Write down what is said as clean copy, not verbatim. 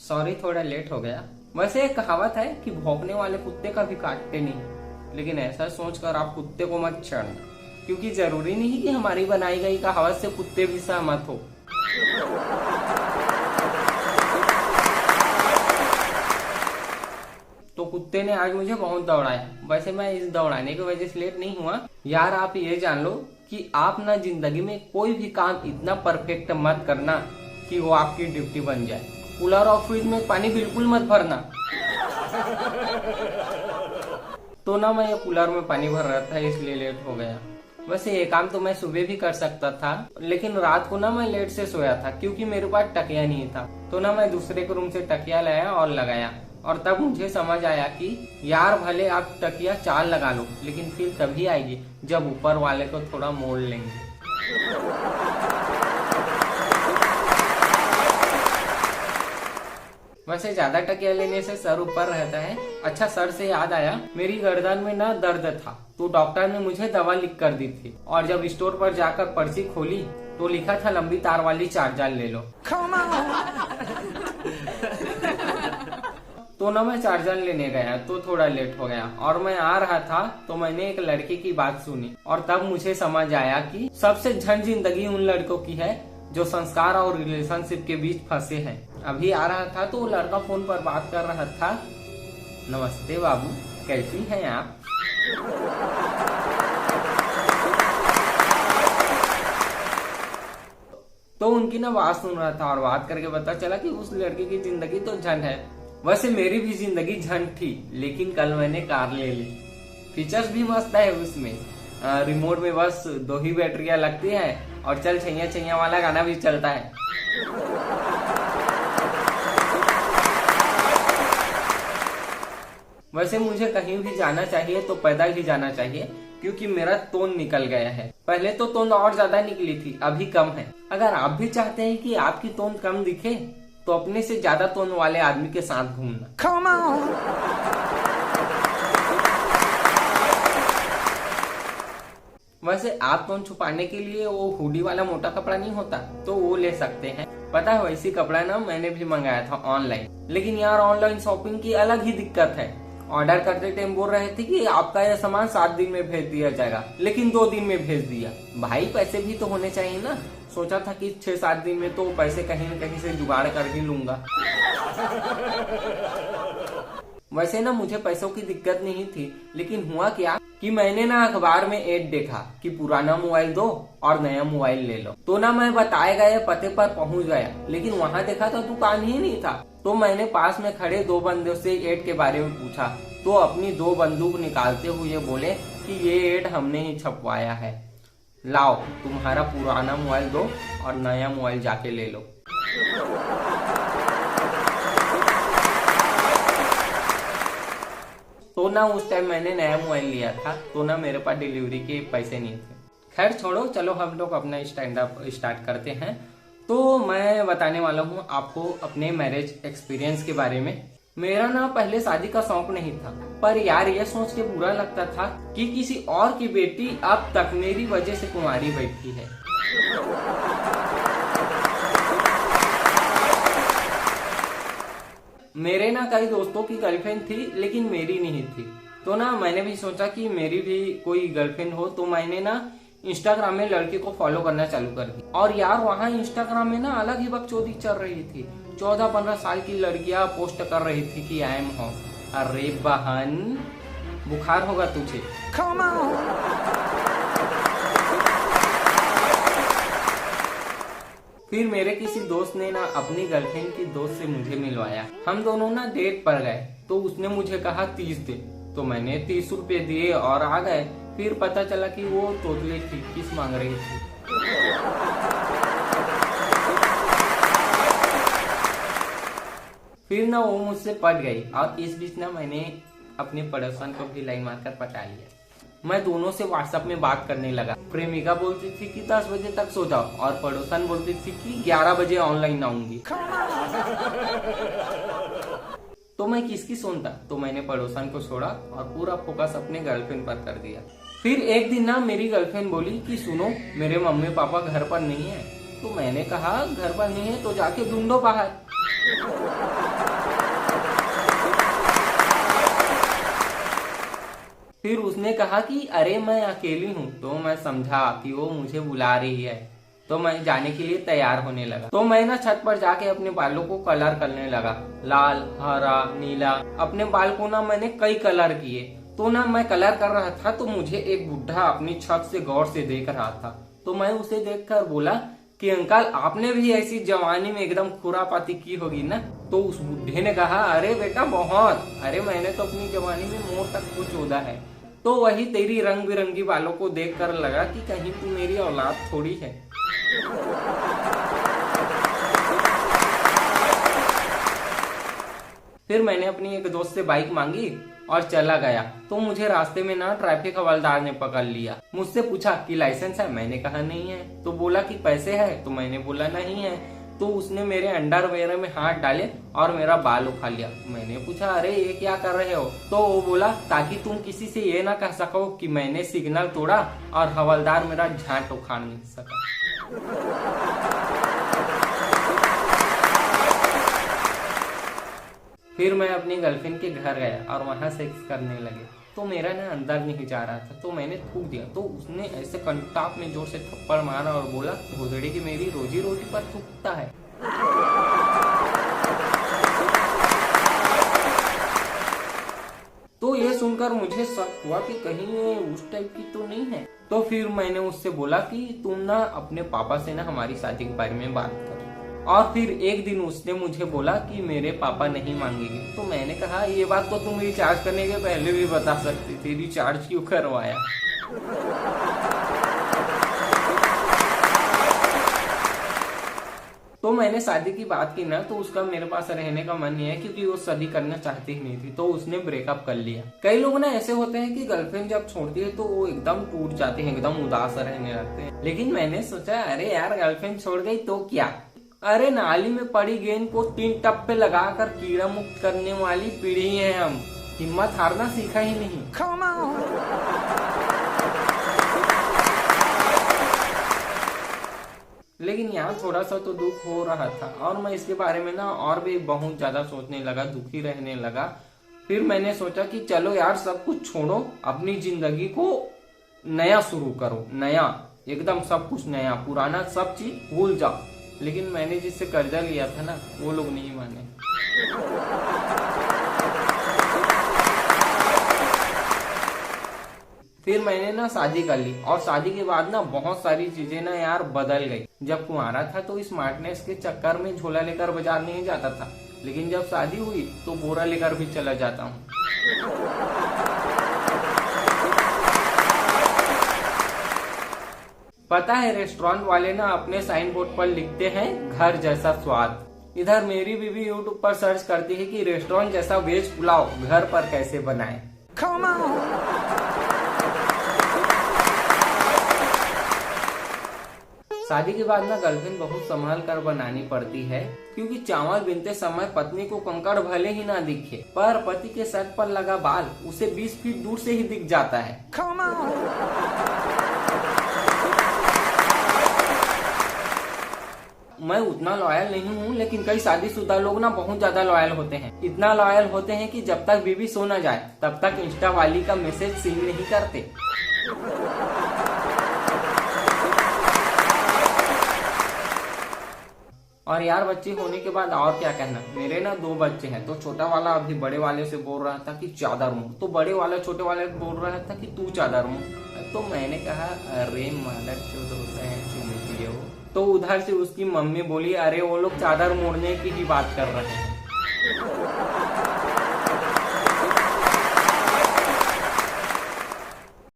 Sorry, थोड़ा late हो गया। वैसे एक कहावत है कि भौंकने वाले कुत्ते का भी काटते नहीं, लेकिन ऐसा सोचकर आप कुत्ते को मत छेड़ना, क्योंकि जरूरी नहीं कि हमारी बनाई गई कहावत से कुत्ते भी सहमत हो। तो कुत्ते ने आज मुझे बहुत दौड़ाया। वैसे मैं इस दौड़ाने की वजह से लेट नहीं हुआ। यार, आप ये जान लो कि आप ना जिंदगी में कोई भी काम इतना परफेक्ट मत करना कि वो आपकी ड्यूटी बन जाए। कूलर और फ्रिज में पानी बिल्कुल मत भरना। तो ना मैं ये कूलर में पानी भर रहा था, इसलिए लेट हो गया। वैसे ये काम तो मैं सुबह भी कर सकता था, लेकिन रात को ना मैं लेट से सोया था क्योंकि मेरे पास तकिया नहीं था। तो ना मैं दूसरे के रूम से तकिया लाया और लगाया, और तब मुझे समझ आया कि यार, भले आप तकिया 4 लगा लो, लेकिन फिर तभी आएगी जब ऊपर वाले को थोड़ा मोड़ लेंगे। वैसे ज्यादा तकिया लेने से सर ऊपर रहता है। अच्छा, सर से याद आया, मेरी गर्दन में ना दर्द था, तो डॉक्टर ने मुझे दवा लिख कर दी थी, और जब स्टोर पर जाकर पर्ची खोली तो लिखा था लंबी तार वाली चार्जर ले लो। तो ना मैं चार्जर लेने गया तो थोड़ा लेट हो गया, और मैं आ रहा था तो मैंने एक लड़के की बात सुनी, और तब मुझे समझ आया कि सबसे झंड जिंदगी उन लड़कों की है जो संस्कार और रिलेशनशिप के बीच फंसे हैं। अभी आ रहा था तो वो लड़का फोन पर बात कर रहा था। नमस्ते बाबू, कैसी हैं आप? तो उनकी ना बात सुन रहा था, और बात करके पता चला कि उस लड़के की जिंदगी तो झंड है। वैसे मेरी भी जिंदगी झंड थी, लेकिन कल मैंने कार ले ली। फीचर्स भी मस्त है उसमें। रिमोट में बस 2 ही बैटरियां लगती है, और चल छैया छैया वाला गाना भी चलता है। वैसे मुझे कहीं भी जाना चाहिए तो पैदल ही जाना चाहिए, क्योंकि मेरा तोंद निकल गया है। पहले तो तोंद और ज्यादा निकली थी, अभी कम है। अगर आप भी चाहते हैं कि आपकी तोंद कम दिखे तो अपने से ज्यादा तोंद वाले आदमी के साथ घूमना। Come on! वैसे आप तोंद छुपाने के लिए वो हुडी वाला मोटा कपड़ा नहीं होता, तो वो ले सकते हैं। पता है, वैसी कपड़ा ना मैंने भी मंगाया था ऑनलाइन, लेकिन यार ऑनलाइन शॉपिंग की अलग ही दिक्कत है। ऑर्डर करते टाइम बोल रहे थे कि आपका यह सामान 7 दिन में भेज दिया जाएगा, लेकिन 2 दिन में भेज दिया। भाई, पैसे भी तो होने चाहिए ना। सोचा था कि 6-7 दिन में तो पैसे कहीं न कहीं से जुगाड़ कर ही लूंगा। वैसे ना मुझे पैसों की दिक्कत नहीं थी, लेकिन हुआ क्या कि मैंने ना अखबार में एड देखा कि पुराना मोबाइल दो और नया मोबाइल ले लो। तो ना मैं बताए गए पते पर पहुंच गया, लेकिन वहां देखा तो दुकान ही नहीं था। तो मैंने पास में खड़े 2 बंदों से एड के बारे में पूछा, तो अपनी 2 बंदूक निकालते हुए बोले कि ये एड हमने ही छपवाया है, लाओ तुम्हारा पुराना मोबाइल दो और नया मोबाइल जाके ले लो। तो ना उस टाइम मैंने नया मोबाइल लिया था, तो ना मेरे पास डिलीवरी के पैसे नहीं थे। खैर छोड़ो, चलो हम लोग अपना स्टैंड अप स्टार्ट करते हैं। तो मैं बताने वाला हूँ आपको अपने मैरिज एक्सपीरियंस के बारे में। मेरा ना पहले शादी का शौक नहीं था, पर यार ये सोच के बुरा लगता था कि किसी और की बेटी अब तक मेरी वजह से कुंवारी बैठी है। मेरे ना कई दोस्तों की गर्लफ्रेंड थी, लेकिन मेरी नहीं थी। तो ना मैंने भी सोचा कि मेरी भी कोई गर्लफ्रेंड हो, तो मैंने ना इंस्टाग्राम में लड़के को फॉलो करना चालू कर दी। और यार वहाँ इंस्टाग्राम में ना अलग ही बकचोदी चल रही थी। 14-15 साल की लड़कियां पोस्ट कर रही थी कि आई एम होम। अरे बहन, बुखार होगा तुझे। Come on! फिर मेरे किसी दोस्त ने ना अपनी गर्लफ्रेंड की दोस्त से मुझे मिलवाया। हम दोनों ना डेट पर गए, तो उसने मुझे कहा 30 दे, तो मैंने 30 रुपए दिए और आ गए। फिर पता चला कि वो तोतले थी, किस मांग रही थी। फिर ना वो मुझसे पट गई, और इस बीच ना मैंने अपने पड़ोसन को भी लाइन मारकर पटा लिया। मैं दोनों से व्हाट्सएप में बात करने लगा। प्रेमिका बोलती थी कि 10 बजे तक सो जाओ, और पड़ोसन बोलती थी कि 11 बजे ऑनलाइन आऊंगी। तो मैं किसकी सुनता? तो मैंने पड़ोसन को छोड़ा और पूरा फोकस अपने गर्लफ्रेंड पर कर दिया। फिर एक दिन ना मेरी गर्लफ्रेंड बोली कि सुनो, मेरे मम्मी पापा घर पर नहीं है। तो मैंने कहा घर पर नहीं है तो जाके ढूंढो बाहर। फिर उसने कहा कि अरे मैं अकेली हूँ। तो मैं समझा कि वो मुझे बुला रही है, तो मैं जाने के लिए तैयार होने लगा। तो मैं ना छत पर जाके अपने बालों को कलर करने लगा, लाल, हरा, नीला। अपने बाल को ना मैंने कई कलर किए। तो ना मैं कलर कर रहा था तो मुझे एक बुढ़ा अपनी छत से गौर से देख रहा था। तो मैं उसे देखकर बोला कि अंकल, आपने भी ऐसी जवानी में एकदम खुरापाती की होगी ना। तो उस बुढ़े ने कहा, अरे बेटा बहुत, अरे मैंने तो अपनी जवानी में मोर तक को चोदा है। तो वही तेरी रंग बिरंगी बालों को देखकर लगा कि कहीं तू मेरी औलाद थोड़ी है। फिर मैंने अपनी एक दोस्त से बाइक मांगी और चला गया। तो मुझे रास्ते में ना ट्रैफिक हवलदार ने पकड़ लिया। मुझसे पूछा कि लाइसेंस है? मैंने कहा नहीं है। तो बोला कि पैसे है? तो मैंने बोला नहीं है। तो उसने मेरे अंडरवेयर में हाथ डाले और मेरा बाल उठा लिया। मैंने पूछा, अरे ये क्या कर रहे हो? तो वो बोला, ताकि तुम किसी से ये ना कह सको कि मैंने सिग्नल तोड़ा और हवलदार मेरा झाट उखाड़ नहीं सका। फिर मैं अपनी गर्लफ्रेंड के घर गया और वहां सेक्स करने लगे। तो मेरा ना अंदर नहीं जा रहा था, तो मैंने थूक दिया। तो उसने ऐसे कंटाप में जोर से थप्पड़ मारा और बोला, भोसड़ी की मेरी रोजी रोटी पर थूकता है। तो ये सुनकर मुझे शक हुआ कि कहीं ये उस टाइप की तो नहीं है। तो फिर मैंने उससे बोला कि तुम ना अपने पापा से ना हमारी शादी के बारे में बात करो। और फिर एक दिन उसने मुझे बोला कि मेरे पापा नहीं मांगेंगे। तो मैंने कहा, ये बात तो तुम रिचार्ज करने के पहले भी बता सकती थी, रिचार्ज क्यों करवाया? तो मैंने शादी की बात की ना, तो उसका मेरे पास रहने का मन नहीं है, क्योंकि वो शादी करना चाहती ही नहीं थी। तो उसने ब्रेकअप कर लिया। कई लोग ना ऐसे होते हैं कि गर्लफ्रेंड जब छोड़ती है तो वो एकदम टूट जाते हैं, एकदम उदास रहने लगते हैं। लेकिन मैंने सोचा, अरे यार, गर्लफ्रेंड छोड़ गई तो क्या? अरे नाली में पड़ी गेंद को 3 टप्पे लगाकर कीड़ा मुक्त करने वाली पीढ़ी है हम। हिम्मत हारना सीखा ही नहीं। लेकिन यहाँ थोड़ा सा तो दुख हो रहा था और मैं इसके बारे में ना और भी बहुत ज्यादा सोचने लगा, दुखी रहने लगा। फिर मैंने सोचा कि चलो यार, सब कुछ छोड़ो, अपनी जिंदगी को नया शुरू करो, नया, एकदम सब कुछ नया, पुराना सब चीज भूल जाओ। लेकिन मैंने जिससे कर्जा लिया था ना, वो लोग नहीं माने। फिर मैंने ना शादी कर ली और शादी के बाद ना बहुत सारी चीजें ना यार बदल गई। जब कुंवारा था तो स्मार्टनेस के चक्कर में झोला लेकर बाजार नहीं जाता था, लेकिन जब शादी हुई तो बोरा लेकर भी चला जाता हूँ। पता है, रेस्टोरेंट वाले ना अपने साइन बोर्ड पर लिखते हैं घर जैसा स्वाद। इधर मेरी बीवी यूट्यूब पर सर्च करती है कि रेस्टोरेंट जैसा वेज पुलाव घर पर कैसे बनाएं। शादी के बाद ना गर्लफ्रेंड बहुत संभाल कर बनानी पड़ती है, क्योंकि चावल बीनते समय पत्नी को कंकड़ भले ही ना दिखे, पर पति के शर्ट पर लगा बाल उसे 20 फीट दूर से ही दिख जाता है। मैं उतना लॉयल नहीं हूँ, लेकिन कई शादीशुदा लोग ना बहुत ज्यादा लॉयल होते हैं। इतना लॉयल होते हैं कि जब तक बीवी सो न जाए तब तक इंस्टा वाली का मैसेज सीन नहीं करते। और यार, बच्चे होने के बाद और क्या कहना। मेरे ना 2 बच्चे हैं, तो छोटा वाला अभी बड़े वाले से बोल रहा था कि चादर मुड़, तो बड़े वाला छोटे वाले को बोल रहा था कि तू चादर मुड़। तो मैंने कहा, अरे मदर चौध होता है चुनती हो। तो उधर से उसकी मम्मी बोली, अरे वो लोग चादर मोड़ने की ही बात कर रहे हैं।